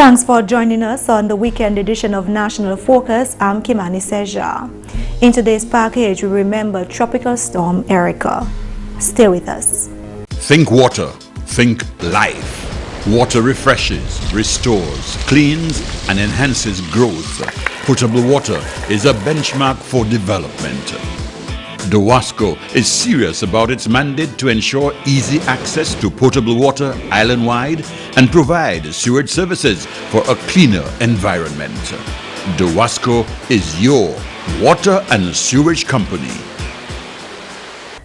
Thanks for joining us on the weekend edition of National Focus. I'm Kimani. In today's package, we remember Tropical Storm Erika. Stay with us. Think water, think life. Water refreshes, restores, cleans, and enhances growth. Potable water is a benchmark for development. DOWASCO is serious about its mandate to ensure easy access to potable water island-wide and provide sewage services for a cleaner environment. DOWASCO is your water and sewage company.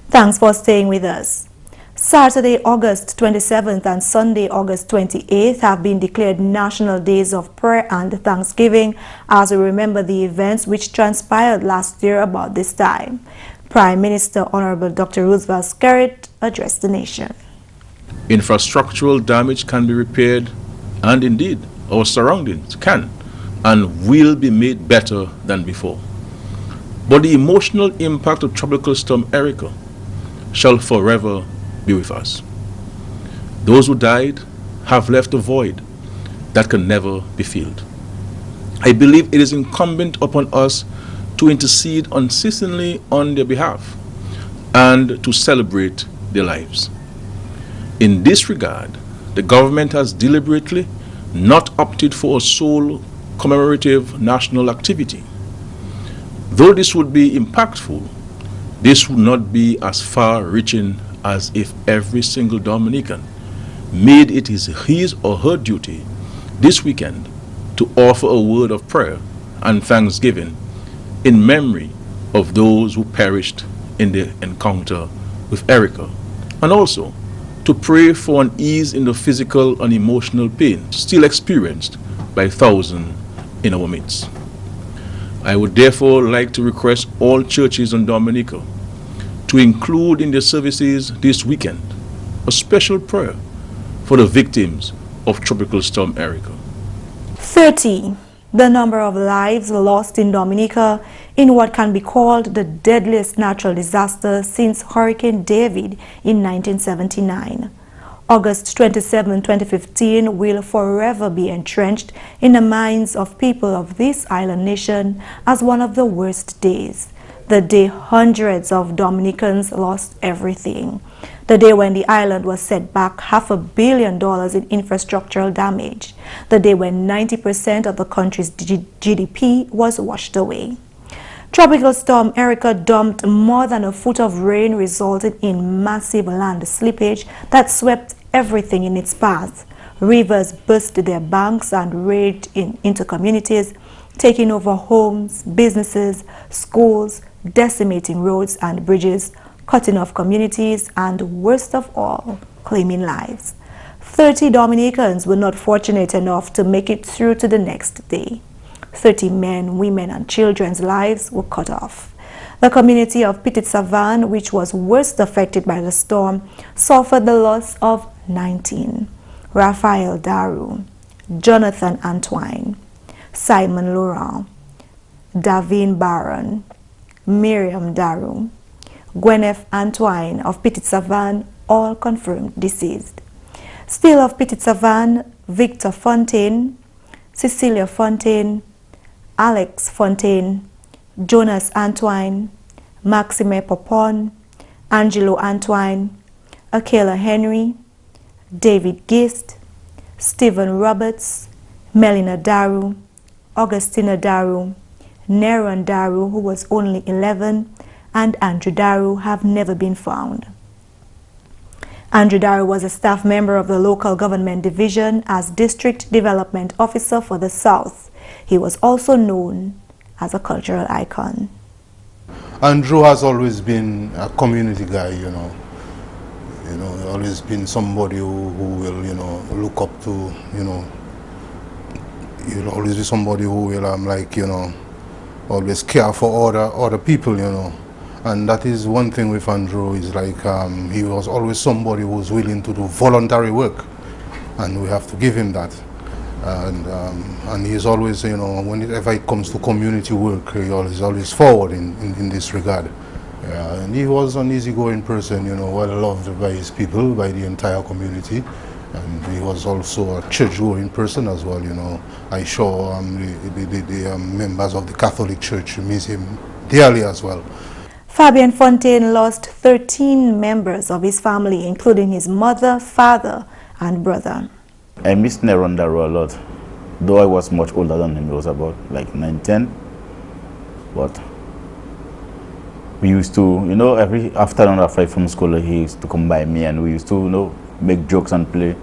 Thanks for staying with us. Saturday, August 27th and Sunday, August 28th have been declared National Days of Prayer and Thanksgiving as we remember the events which transpired last year about this time. Prime Minister Honorable Dr. Roosevelt Skerrit addressed the nation. Infrastructural damage can be repaired, and indeed our surroundings can and will be made better than before. But the emotional impact of Tropical Storm Erika shall forever be with us. Those who died have left a void that can never be filled. I believe it is incumbent upon us to intercede unceasingly on their behalf and to celebrate their lives. In this regard, the government has deliberately not opted for a sole commemorative national activity. Though this would be impactful, this would not be as far-reaching as if every single Dominican made it his or her duty this weekend to offer a word of prayer and thanksgiving in memory of those who perished in the encounter with Erika, and also to pray for an ease in the physical and emotional pain still experienced by thousands in our midst. I would therefore like to request all churches in Dominica to include in their services this weekend a special prayer for the victims of Tropical Storm Erika. 30. The number of lives lost in Dominica in what can be called the deadliest natural disaster since Hurricane David in 1979. August 27, 2015 will forever be entrenched in the minds of people of this island nation as one of the worst days. The day hundreds of Dominicans lost everything. The day when the island was set back $500 million in infrastructural damage. The day when 90% of the country's GDP was washed away. Tropical Storm Erika dumped more than a foot of rain, resulting in massive land slippage that swept everything in its path. Rivers burst their banks and raged into communities, taking over homes, businesses, schools, decimating roads and bridges, cutting off communities, and worst of all, claiming lives. 30 Dominicans were not fortunate enough to make it through to the next day. 30 men, women, and children's lives were cut off. The community of Petite Savane, which was worst affected by the storm, suffered the loss of 19. Raphael Daru, Jonathan Antoine, Simon Laurent, Davine Baron, Miriam Daru, Gwyneth Antoine of Petite Savane, all confirmed deceased. Still of Petite Savane, Victor Fontaine, Cecilia Fontaine, Alex Fontaine, Jonas Antoine, Maxime Popon, Angelo Antoine, Akela Henry, David Gist, Stephen Roberts, Melina Daru, Augustina Daru, Neron Daru, who was only 11, and Andrew Daru have never been found. Andrew Daru was a staff member of the local government division as District Development Officer for the South. He was also known as a cultural icon. Andrew has always been a community guy, always been somebody who will, look up to, he'll always be somebody who will, always care for other people, And that is one thing with Andrew, is he was always somebody who was willing to do voluntary work, and we have to give him that. And he's always, whenever it comes to community work, he's always forward in this regard. And he was an easygoing person, well loved by his people, by the entire community. And he was also a church-going person as well, you know. I saw the members of the Catholic Church miss him dearly as well. Fabian Fontaine lost 13 members of his family, including his mother, father, and brother. I miss Neron Darrow a lot, though I was much older than him. He was about like 9, 10. But we used to, you know, every afternoon after I from school, he used to come by me and we used to, you know, make jokes and play.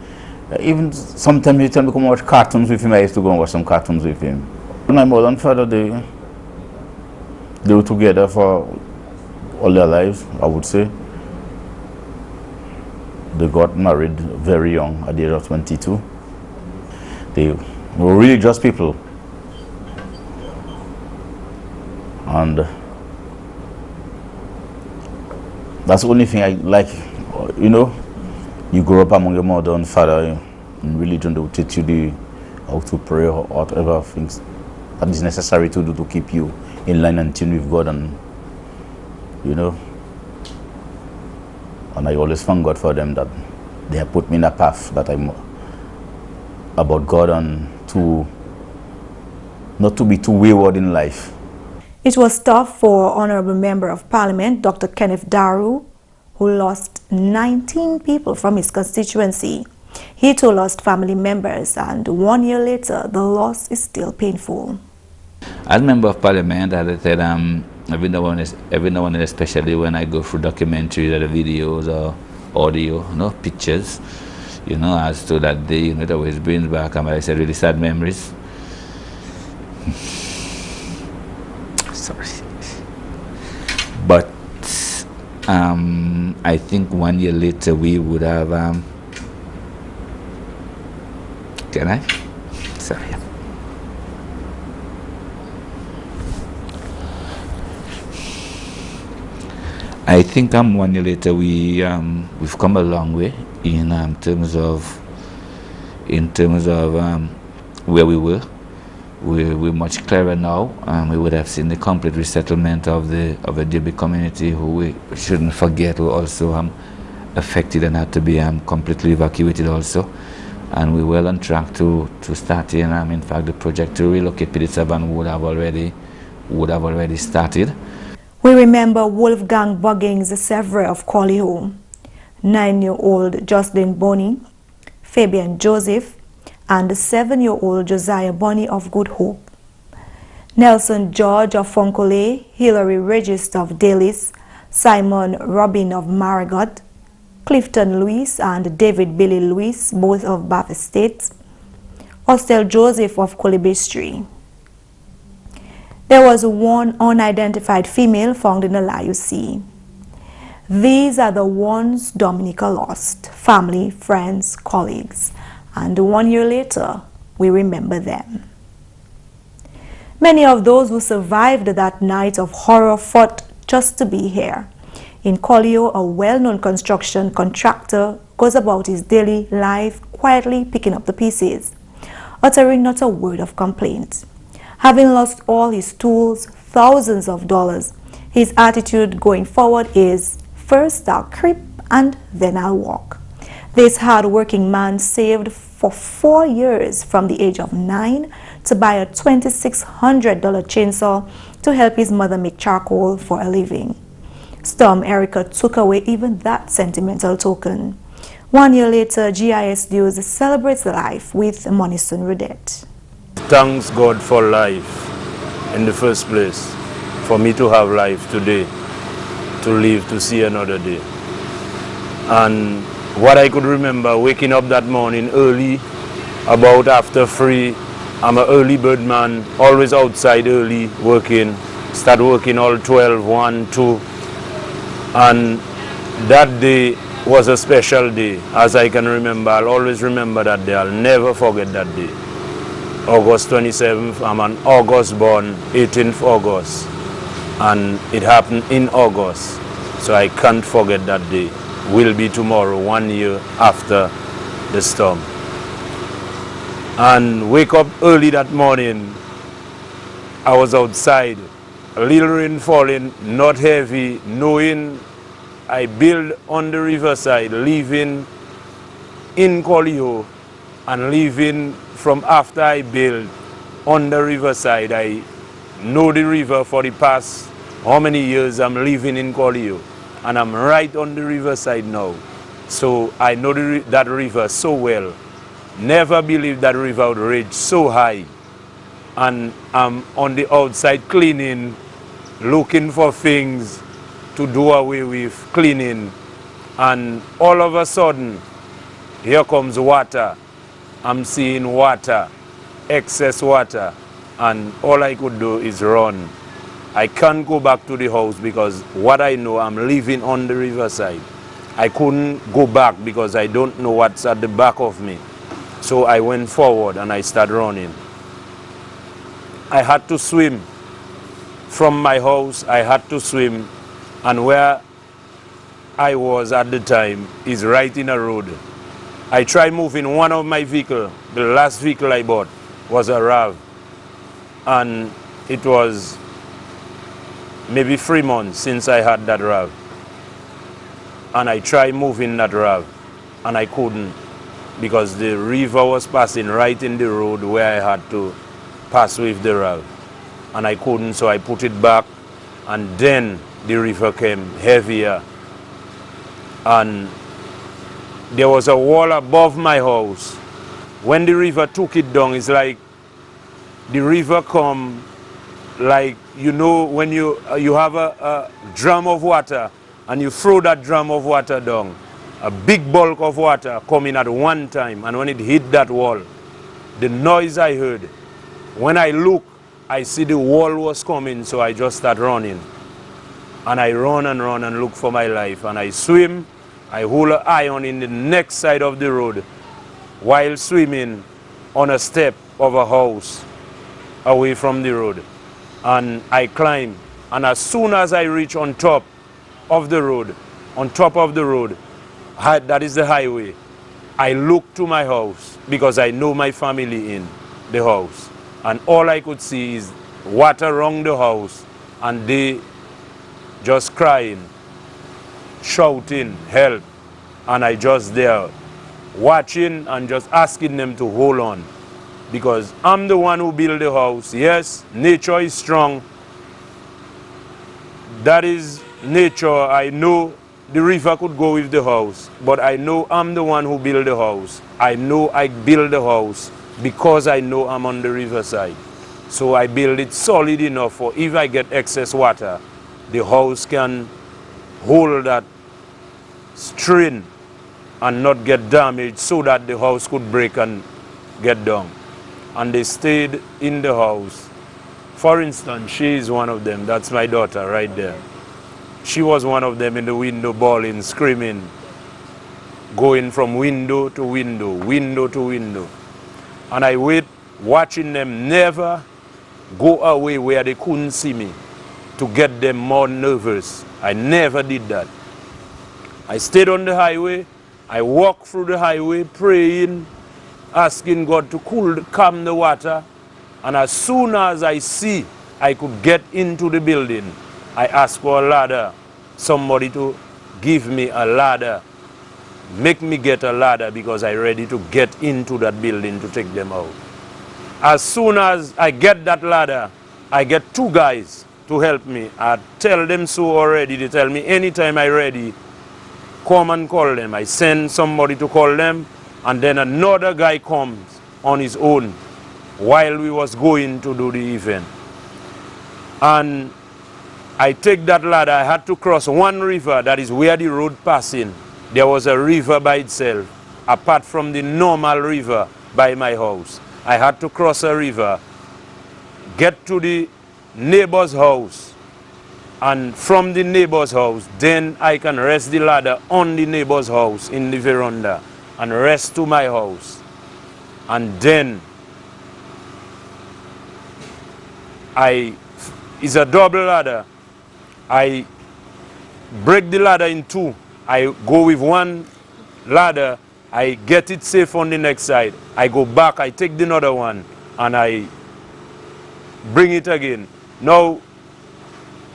Even sometimes he tell me to come watch cartoons with him. I used to go and watch some cartoons with him. My mother and father, they were together for all their lives, I would say. They got married very young, at the age of 22. They were really just people. And that's the only thing I like, you know. You grow up among your mother and father in religion, they will teach you how to pray or whatever things that is necessary to do to keep you in line and tune with God, and you know. And I always thank God for them that they have put me in a path that I'm about God and to not to be too wayward in life. It was tough for Honorable Member of Parliament, Dr. Kenneth Daru, who lost 19 people from his constituency. He too lost family members, and 1 year later, the loss is still painful. As Member of Parliament, as I said, every now and then, especially when I go through documentaries or videos or audio, you know, pictures, you know, as to that day, you know, it always brings back, I said, really sad memories. Sorry. But I think 1 year later we would have, can I? Sorry. I think 1 year later we've come a long way in terms of where we were. We're much clearer now. We would have seen the complete resettlement of the DB community, who we shouldn't forget were also affected and had to be completely evacuated also. And we're well on track to start in fact the project to relocate PD7 would have already started. We remember Wolfgang Buggings Sevre of Colliho, 9-year-old Jocelyn Bonny, Fabian Joseph, and 7-year-old Josiah Bonny of Good Hope. Nelson George of Fonkole, Hilary Regis of Dalis, Simon Robin of Marigot, Clifton Lewis and David Billy Lewis, both of Bath Estates, Hostel Joseph of Colibastri. There was one unidentified female found in the Layu Sea. These are the ones Dominica lost, family, friends, colleagues, and 1 year later, we remember them. Many of those who survived that night of horror fought just to be here. In Colliho, a well-known construction contractor goes about his daily life quietly picking up the pieces, uttering not a word of complaint. Having lost all his tools, thousands of dollars, his attitude going forward is, first I'll creep and then I'll walk. This hard-working man saved for 4 years from the age of 9 to buy a $2,600 chainsaw to help his mother make charcoal for a living. Storm Erika took away even that sentimental token. 1 year later, GIS News celebrates life with Monison Rudet. Thanks God for life in the first place, for me to have life today, to live to see another day. And what I could remember, waking up that morning early, about after 3, I'm an early bird man, always outside early working, start working all 12, 1, 2. And that day was a special day, as I can remember. I'll always remember that day. I'll never forget that day. August 27th, I'm an August born, 18th August. And it happened in August. So I can't forget that day. Will be tomorrow, 1 year after the storm. And wake up early that morning, I was outside, a little rain falling, not heavy, knowing I build on the riverside, leaving in Colio and living from after I built on the riverside. I know the river for the past how many years I'm living in Colio, and I'm right on the riverside now. So I know that river so well. Never believed that river would reach so high. And I'm on the outside cleaning, looking for things to do away with, cleaning. And all of a sudden, here comes water. I'm seeing water, excess water. And all I could do is run. I can't go back to the house because what I know, I'm living on the riverside. I couldn't go back because I don't know what's at the back of me. So I went forward and I started running. I had to swim. From my house, I had to swim. And where I was at the time is right in a road. I tried moving one of my vehicles. The last vehicle I bought was a RAV. And it was maybe 3 months since I had that RAV. And I tried moving that RAV, and I couldn't because the river was passing right in the road where I had to pass with the RAV. And I couldn't, so I put it back, and then the river came heavier. And there was a wall above my house. When the river took it down, it's like the river come like, you know, when you have a drum of water and you throw that drum of water down, a big bulk of water coming at one time, and when it hit that wall, the noise I heard, when I look, I see the wall was coming, so I just start running. And I run and run and look for my life, and I swim. I hold an iron in the next side of the road while swimming on a step of a house away from the road. And I climb, and as soon as I reach on top of the road, that is the highway, I look to my house because I know my family in the house. And all I could see is water around the house, and they just crying, shouting, help. And I just there watching and just asking them to hold on. Because I'm the one who built the house. Yes, nature is strong. That is nature. I know the river could go with the house, but I know I'm the one who built the house. I know I built the house because I know I'm on the riverside. So I build it solid enough for if I get excess water, the house can hold that strain and not get damaged so that the house could break and get down. And they stayed in the house. For instance, she is one of them. That's my daughter right there. She was one of them in the window bawling, screaming, going from window to window, window to window. And I wait, watching them never go away where they couldn't see me to get them more nervous. I never did that. I stayed on the highway. I walked through the highway praying, asking God to calm the water. And as soon as I see I could get into the building, I asked for a ladder, somebody to give me a ladder, make me get a ladder because I'm ready to get into that building to take them out. As soon as I get that ladder, I get 2 guys to help me. I tell them so already. They tell me anytime I'm ready, come and call them. I send somebody to call them, and then another guy comes on his own while we was going to do the event. And I take that ladder. I had to cross one river, that is where the road passing. There was a river by itself, apart from the normal river by my house. I had to cross a river, get to the neighbor's house, and from the neighbor's house, then I can rest the ladder on the neighbor's house in the veranda and rest to my house. And then it's a double ladder. I break the ladder in 2. I go with one ladder, I get it safe on the next side. I go back, I take the other one, and I bring it again. Now,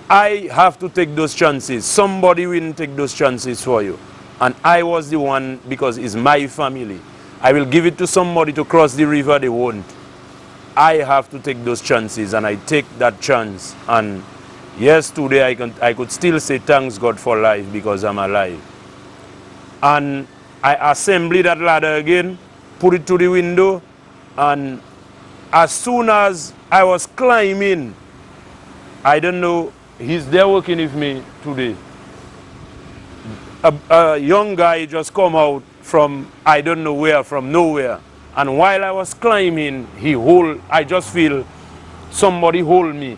I have to take those chances. Somebody will take those chances for you. and I was the one, because it's my family. I will give it to somebody to cross the river, they won't. I have to take those chances, and I take that chance. And yes, today I could still say thanks God for life, because I'm alive. And I assembled that ladder again, put it to the window, and as soon as I was climbing, I don't know, he's there working with me today. A young guy just come out from, I don't know where, from nowhere. And while I was climbing, I just feel somebody hold me.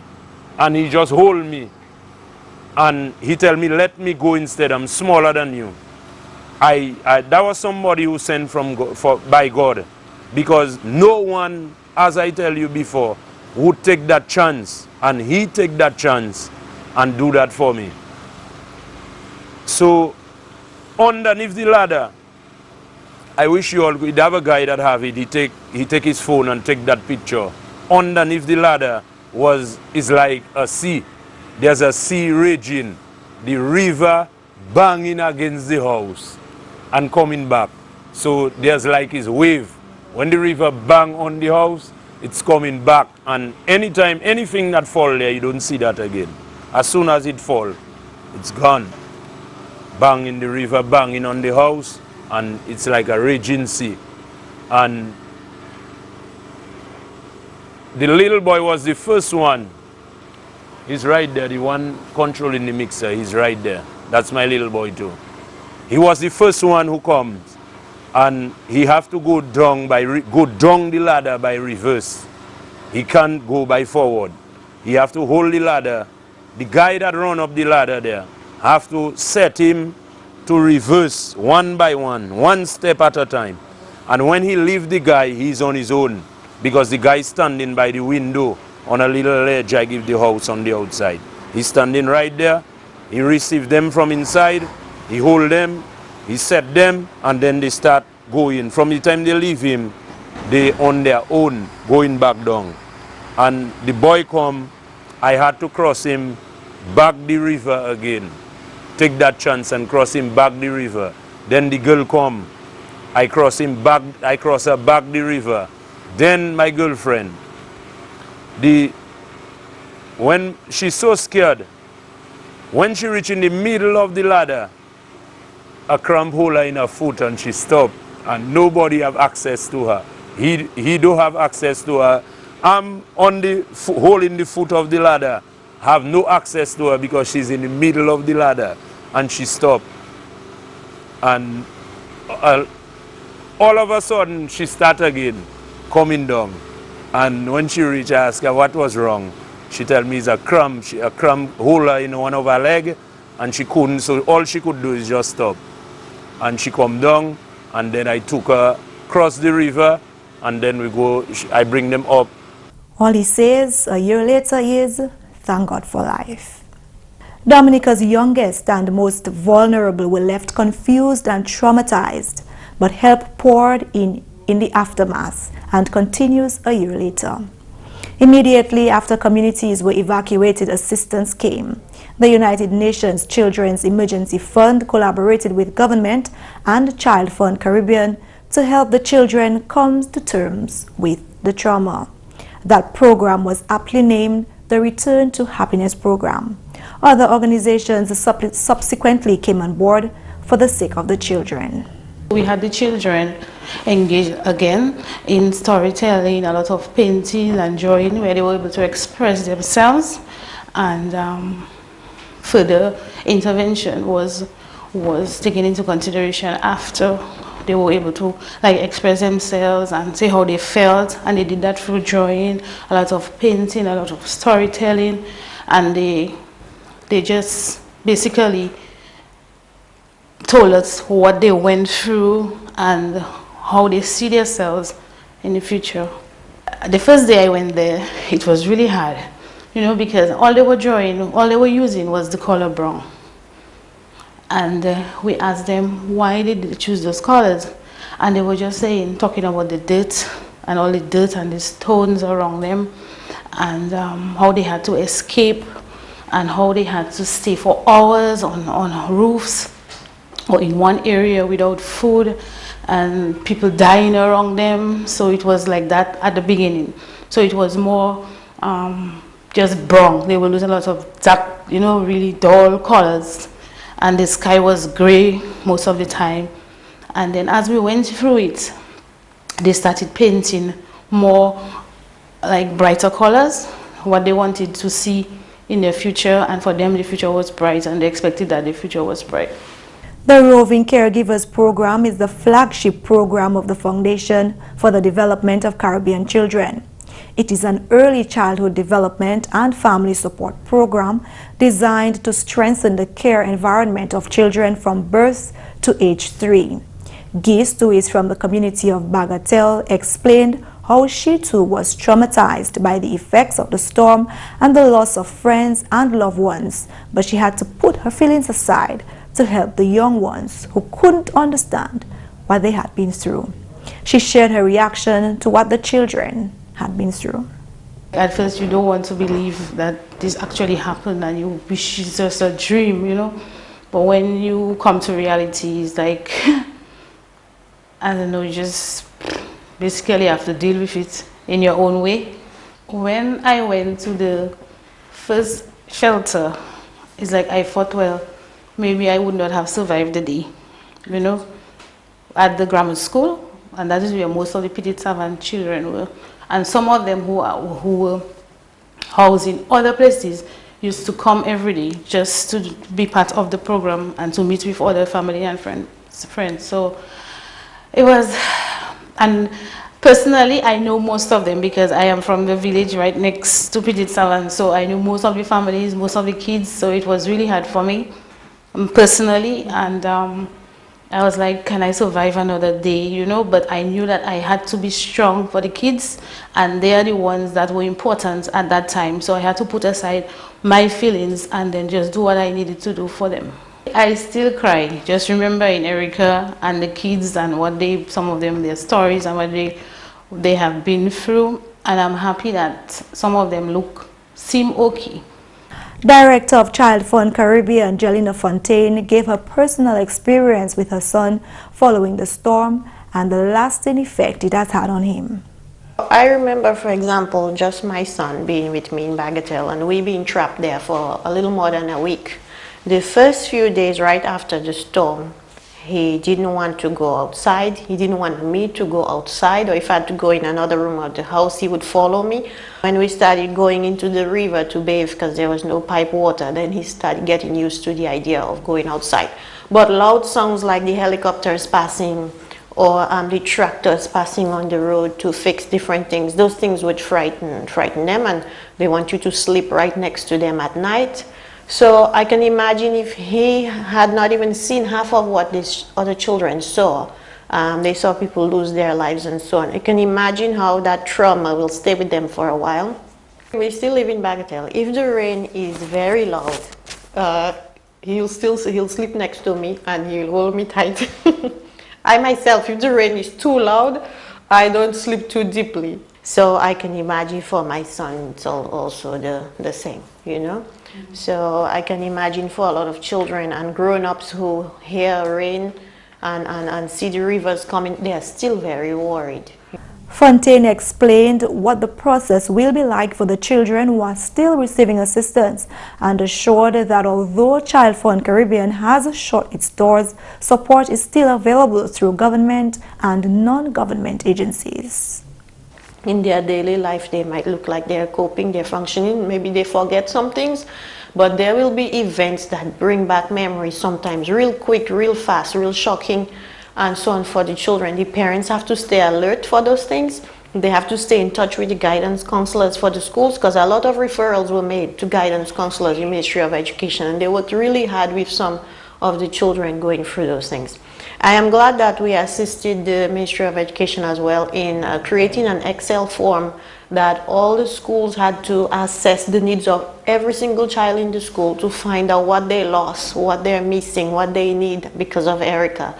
And he just hold me. And he tell me, let me go instead, I'm smaller than you. That was somebody who sent by God. Because no one, as I tell you before, would take that chance. And he take that chance and do that for me. So, underneath the ladder, I wish you all could have a guy that have it. He take his phone and take that picture. Underneath the ladder is like a sea. There's a sea raging. The river banging against the house and coming back. So there's like his wave. When the river bang on the house, it's coming back. And anytime anything that fall there, you don't see that again. As soon as it fall, it's gone. Banging the river, banging on the house, and it's like a raging sea. And the little boy was the first one. He's right there, the one controlling the mixer, he's right there. That's my little boy too. He was the first one who comes, and he have to go down the ladder by reverse. He can't go by forward. He have to hold the ladder. The guy that run up the ladder there have to set him to reverse one by one step at a time. And when he leave the guy, he's on his own, because the guy standing by the window on a little ledge I give the house on the outside. He's standing right there. He receive them from inside. He hold them. He set them, and then they start going. From the time they leave him, they on their own going back down. And the boy come, I had to cross him back the river again. Take that chance and cross him back the river. Then the girl come, I cross her back the river. Then my girlfriend, when she's so scared, when she reach in the middle of the ladder, a cramp hole in her foot, and she stopped, and nobody have access to her. He don't have access to her. I'm on the hole in the foot of the ladder, have no access to her, because she's in the middle of the ladder, and she stopped. And all of a sudden, she start again, coming down. And when she reached, I asked her what was wrong. She tell me it's a cramp hole in one of her leg, and she couldn't, so all she could do is just stop. And she come down, and then I took her across the river, and then I bring them up. All he says a year later is, thank God for life. Dominica's youngest and most vulnerable were left confused and traumatized, but help poured in the aftermath and continues a year later. Immediately after communities were evacuated, assistance came. The United Nations Children's Emergency Fund collaborated with government and Child Fund Caribbean to help the children come to terms with the trauma. That program was aptly named the Return to Happiness Program. Other organizations subsequently came on board for the sake of the children. We had the children engaged again in storytelling, a lot of painting and drawing, where they were able to express themselves, and further intervention was taken into consideration after they were able to express themselves and say how they felt, and they did that through drawing, a lot of painting, a lot of storytelling, and they just basically told us what they went through and how they see themselves in the future. The first day I went there, it was really hard, because all they were drawing, all they were using was the color brown. And we asked them why did they choose those colors, and they were just talking about the dirt and all the dirt and the stones around them, and how they had to escape, and how they had to stay for hours on roofs or in one area without food, and people dying around them. So it was like that at the beginning. So it was more just brown. They will lose a lot of dark, really dull colors, and the sky was gray most of the time. And then as we went through it, they started painting more like brighter colors, what they wanted to see in their future, and for them the future was bright, and they expected that the future was bright. The Roving Caregivers Program is the flagship program of the Foundation for the Development of Caribbean Children. It is an early childhood development and family support program designed to strengthen the care environment of children from birth to age 3. Gis, who is from the community of Bagatelle, explained how she too was traumatized by the effects of the storm and the loss of friends and loved ones, but she had to put her feelings aside to help the young ones who couldn't understand what they had been through. She shared her reaction to what the children had been through. At first you don't want to believe that this actually happened, and you wish it's just a dream, but when you come to reality, it's like I don't know, you just basically have to deal with it in your own way. When I went to the first shelter, it's like I thought, well, maybe I would not have survived the day, at the grammar school, and that is where most of the petite savant children were. And some of them who were housed in other places used to come every day just to be part of the program and to meet with other family and friends. So it was, and personally, I know most of them because I am from the village right next to Petite Savant, so I knew most of the families, most of the kids, so it was really hard for me personally, and I was like, can I survive another day, but I knew that I had to be strong for the kids, and they are the ones that were important at that time, so I had to put aside my feelings and then just do what I needed to do for them. I still cry, just remembering Erika and the kids and what some of them, their stories and what they have been through, and I'm happy that some of them seem okay. Director of Child Fund Caribbean, Jelena Fontaine, gave her personal experience with her son following the storm and the lasting effect it has had on him. I remember, for example, just my son being with me in Bagatelle, and we being trapped there for a little more than a week. The first few days right after the storm, he didn't want to go outside. He didn't want me to go outside, or if I had to go in another room of the house, he would follow me. When we started going into the river to bathe because there was no pipe water, then he started getting used to the idea of going outside. But loud sounds like the helicopters passing or the tractors passing on the road to fix different things, those things would frighten them, and they want you to sleep right next to them at night. So I can imagine if he had not even seen half of what these other children saw. They saw people lose their lives and so on. I can imagine how that trauma will stay with them for a while. We still live in Bagatelle. If the rain is very loud, he'll sleep next to me and he'll hold me tight. I myself, if the rain is too loud, I don't sleep too deeply. So I can imagine for my son, it's also the same, So I can imagine for a lot of children and grown-ups who hear rain and see the rivers coming, they are still very worried. Fontaine explained what the process will be like for the children who are still receiving assistance, and assured that although Child Fund Caribbean has shut its doors, support is still available through government and non-government agencies. In their daily life, they might look like they're coping, they're functioning, maybe they forget some things, but there will be events that bring back memories sometimes real quick, real fast, real shocking, and so on for the children. The parents have to stay alert for those things. They have to stay in touch with the guidance counselors for the schools, because a lot of referrals were made to guidance counselors in the Ministry of Education, and they worked really hard with some of the children going through those things. I am glad that we assisted the Ministry of Education as well in creating an Excel form that all the schools had to assess the needs of every single child in the school to find out what they lost, what they're missing, what they need because of Erika.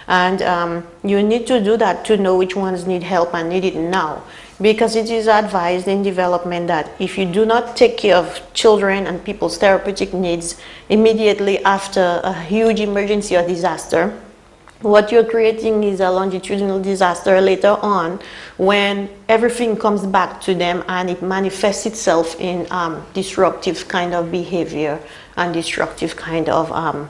And you need to do that to know which ones need help and need it now. because it is advised in development that if you do not take care of children and people's therapeutic needs immediately after a huge emergency or disaster, what you're creating is a longitudinal disaster later on when everything comes back to them and it manifests itself in disruptive kind of behavior and destructive kind of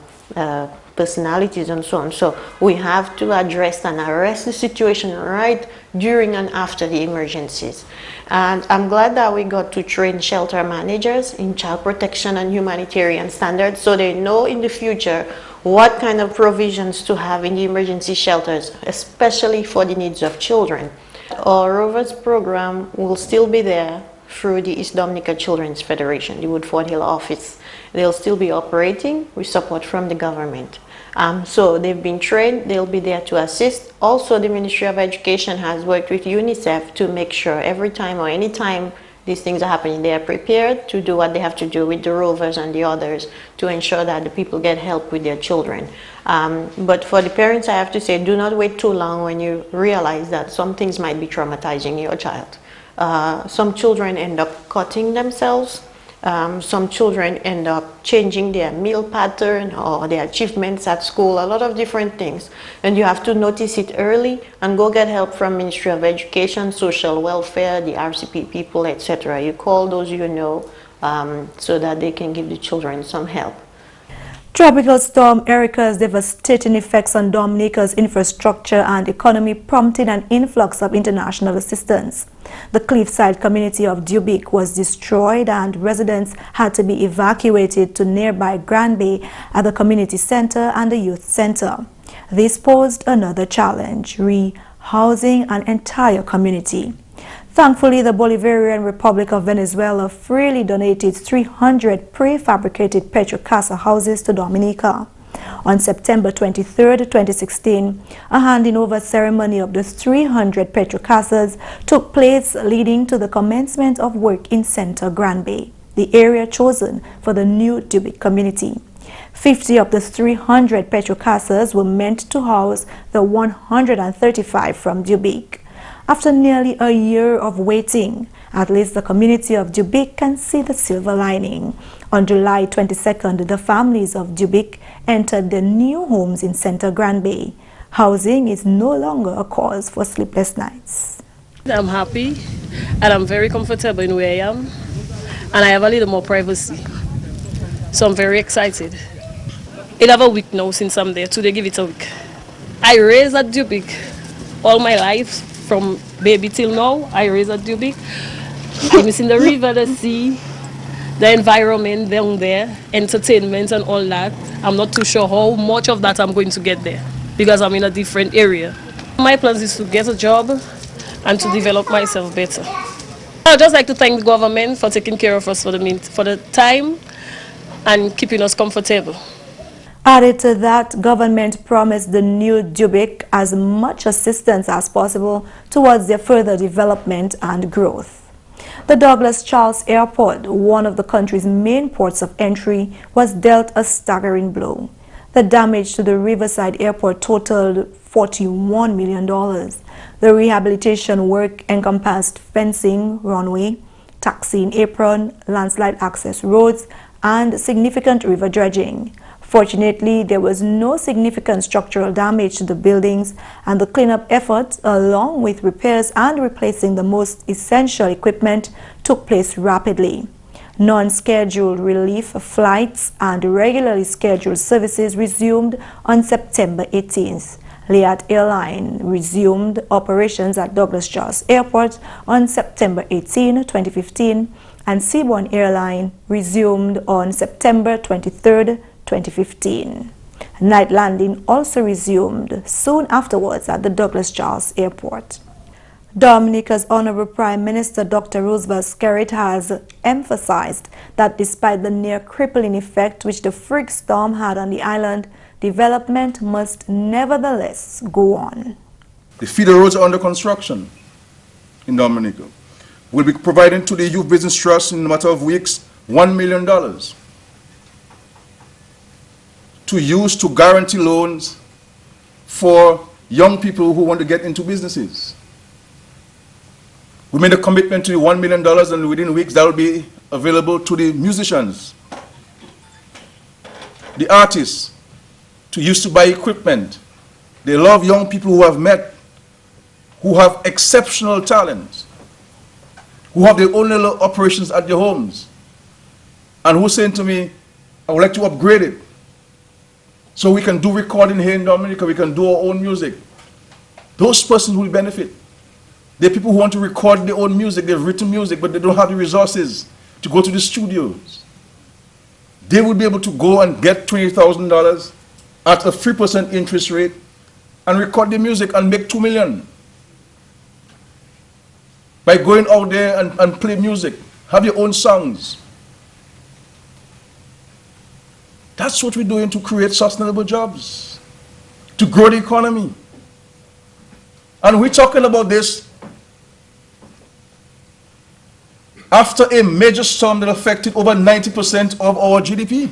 personalities and so on. So we have to address and arrest the situation right during and after the emergencies. And I'm glad that we got to train shelter managers in child protection and humanitarian standards so they know in the future what kind of provisions to have in the emergency shelters, especially for the needs of children. Our Rovers program will still be there through the East Dominica Children's Federation, the Woodford Hill office. They'll still be operating with support from the government. So they've been trained, they'll be there to assist. Also, the Ministry of Education has worked with UNICEF to make sure every time or any time these things are happening, they are prepared to do what they have to do with the Rovers and the others to ensure that the people get help with their children. But for the parents, I have to say, do not wait too long when you realize that some things might be traumatizing your child. Some children end up cutting themselves. Some children end up changing their meal pattern or their achievements at school, a lot of different things. And you have to notice it early and go get help from Ministry of Education, Social Welfare, the RCP people, etc. You call those you know so that they can give the children some help. Tropical Storm Erika's devastating effects on Dominica's infrastructure and economy prompted an influx of international assistance. The cliffside community of Dubic was destroyed and residents had to be evacuated to nearby Grand Bay at the community center and the youth center. This posed another challenge, rehousing an entire community. Thankfully, the Bolivarian Republic of Venezuela freely donated 300 prefabricated Petrocasa houses to Dominica. On September 23, 2016, a handing-over ceremony of the 300 Petrocasas took place, leading to the commencement of work in Center Grand Bay, the area chosen for the new Dubic community. 50 of the 300 Petrocasas were meant to house the 135 from Dubic. After nearly a year of waiting, at least the community of Dubic can see the silver lining. On July 22nd, the families of Dubic entered their new homes in Center Grand Bay. Housing is no longer a cause for sleepless nights. I'm happy and I'm very comfortable in where I am, and I have a little more privacy. So I'm very excited. It'll have a week now since I'm there. Today give it a week. I raised at Dubic all my life. From baby till now, I raised at Dubic. I'm missing the river, the sea, the environment down there, entertainment and all that. I'm not too sure how much of that I'm going to get there because I'm in a different area. My plans is to get a job and to develop myself better. I'd just like to thank the government for taking care of us for the time and keeping us comfortable. Added to that, government promised the new Dubic as much assistance as possible towards their further development and growth. The Douglas Charles Airport, one of the country's main ports of entry, was dealt a staggering blow. The damage to the Riverside Airport totaled $41 million. The rehabilitation work encompassed fencing, runway, taxiing apron, landslide access roads, and significant river dredging. Fortunately, there was no significant structural damage to the buildings, and the cleanup efforts, along with repairs and replacing the most essential equipment, took place rapidly. Non-scheduled relief flights and regularly scheduled services resumed on September 18th. Liat Airline resumed operations at Douglas Charles Airport on September 18, 2015, and Seabourn Airline resumed on September 23, 2015. Night landing also resumed soon afterwards at the Douglas Charles Airport. Dominica's Honorable Prime Minister Dr. Roosevelt Skerrit has emphasized that despite the near crippling effect which the freak storm had on the island, development must nevertheless go on. The feeder roads are under construction in Dominica. We'll be providing to the Youth Business Trust in a matter of weeks $1 million to use to guarantee loans for young people who want to get into businesses. We made a commitment to the $1 million, and within weeks that will be available to the musicians, the artists, to use to buy equipment. They love young people who have met, who have exceptional talents, who have their own little operations at their homes, and who saying to me, I would like to upgrade it so we can do recording here in Dominica, we can do our own music. Those persons will benefit. There are people who want to record their own music, they've written music, but they don't have the resources to go to the studios. They will be able to go and get $20,000 at a 3% interest rate and record the music and make $2 million. By going out there and play music, have your own songs. That's what we're doing to create sustainable jobs, to grow the economy. And we're talking about this after a major storm that affected over 90% of our GDP.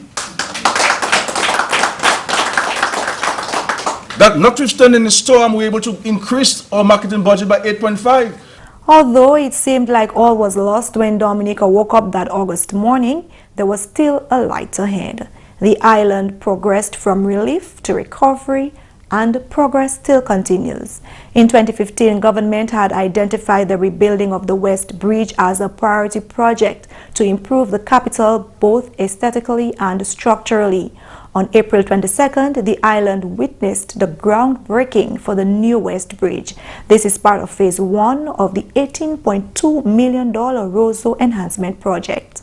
That notwithstanding the storm, we were able to increase our marketing budget by 8.5. Although it seemed like all was lost when Dominica woke up that August morning, there was still a light ahead. The island progressed from relief to recovery, and progress still continues. In 2015, government had identified the rebuilding of the West Bridge as a priority project to improve the capital both aesthetically and structurally. On April 22nd, the island witnessed the groundbreaking for the new West Bridge. This is part of Phase 1 of the $18.2 million Roseau Enhancement Project.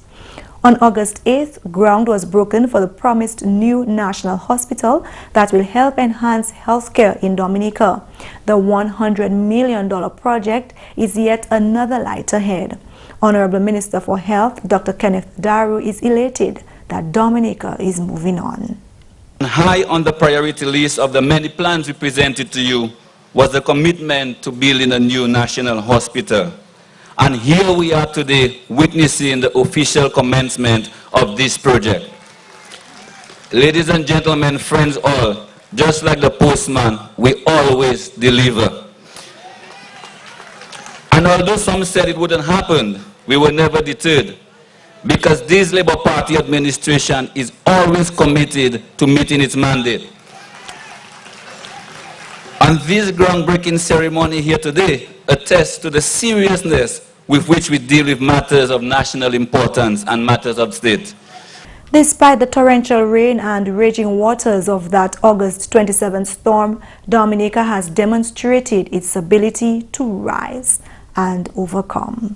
On August 8th, ground was broken for the promised new National Hospital that will help enhance healthcare in Dominica. The $100 million project is yet another light ahead. Honorable Minister for Health, Dr. Kenneth Daru, is elated that Dominica is moving on. High on the priority list of the many plans we presented to you was the commitment to building a new national hospital. And here we are today witnessing the official commencement of this project. Ladies and gentlemen, friends all, just like the postman, we always deliver. And although some said it wouldn't happen, we were never deterred, because this Labour Party administration is always committed to meeting its mandate. And this groundbreaking ceremony here today attests to the seriousness with which we deal with matters of national importance and matters of state. Despite the torrential rain and raging waters of that August 27th storm, Dominica has demonstrated its ability to rise and overcome.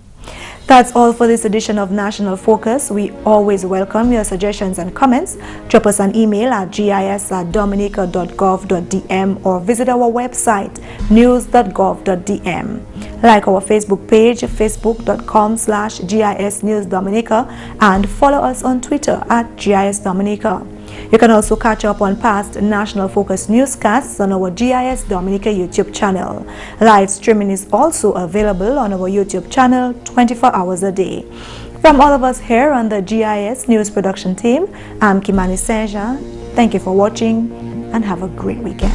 That's all for this edition of National Focus. We always welcome your suggestions and comments. Drop us an email at gis@dominica.gov.dm or visit our website news.gov.dm. Like our Facebook page, facebook.com/GIS News Dominica, and follow us on Twitter at GIS Dominica. You can also catch up on past National Focus newscasts on our GIS Dominica YouTube channel. Live streaming is also available on our YouTube channel 24 hours a day. From all of us here on the GIS News Production team, I'm Kimani. Thank you for watching and have a great weekend.